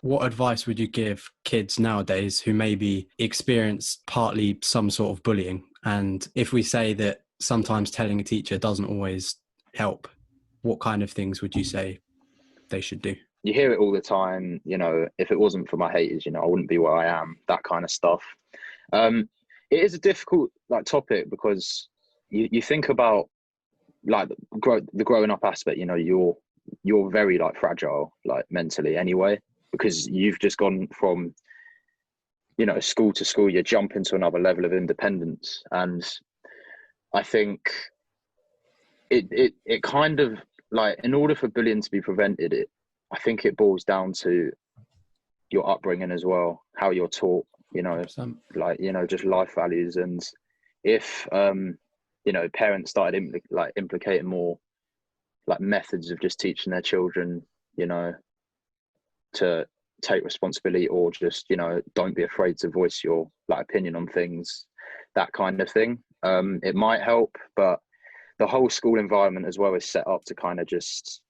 What advice would you give kids nowadays who maybe experience partly some sort of bullying? And if we say that sometimes telling a teacher doesn't always help, what kind of things would you say they should do? You hear it all the time, if it wasn't for my haters, I wouldn't be where I am, that kind of stuff. Um, it is a difficult topic because you think about the growing up aspect. You're very fragile mentally anyway, because you've just gone from school to school. You jump into another level of independence, and I think it kind of in order for bullying to be prevented, I think it boils down to your upbringing as well, how you're taught, 100%. just life values. And if parents started implicating more methods of just teaching their children, to take responsibility, or just don't be afraid to voice your opinion on things, that kind of thing, it might help. But the whole school environment as well is set up to kind of just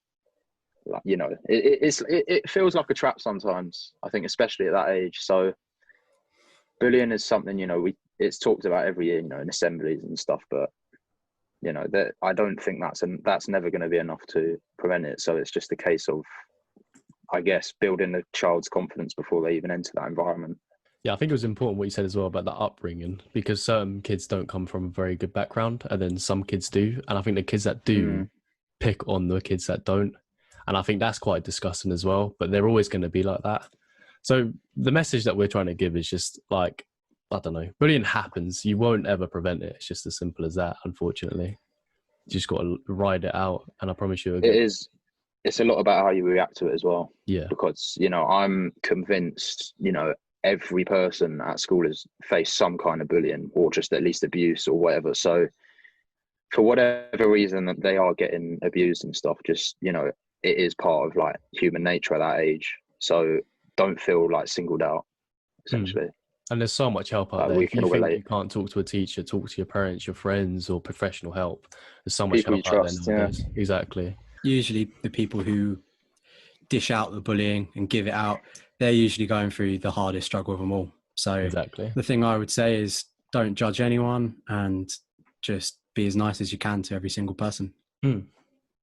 it feels like a trap sometimes, I think, especially at that age. So bullying is something, it's talked about every year, in assemblies and stuff, but that I don't think that's never going to be enough to prevent it. So it's just a case of, I guess, building the child's confidence before they even enter that environment. Yeah, I think it was important what you said as well about the upbringing, because certain kids don't come from a very good background, and then some kids do. And I think the kids that do pick on the kids that don't. And I think that's quite disgusting as well, but they're always going to be like that. So the message that we're trying to give is just I don't know, bullying happens. You won't ever prevent it. It's just as simple as that, unfortunately. You just got to ride it out. And I promise you again, it's a lot about how you react to it as well. Yeah. Because, I'm convinced, every person at school has faced some kind of bullying, or just at least abuse or whatever. So for whatever reason that they are getting abused and stuff, just, it is part of human nature at that age. So don't feel singled out, essentially. And there's so much help out there. We If can you think relate. you can't talk to a teacher, talk to your parents, your friends, or professional help. There's so much People help you out trust, there nowadays. Yeah. Exactly. Usually the people who dish out the bullying and give it out, they're usually going through the hardest struggle of them all. So exactly, the thing I would say is don't judge anyone, and just be as nice as you can to every single person.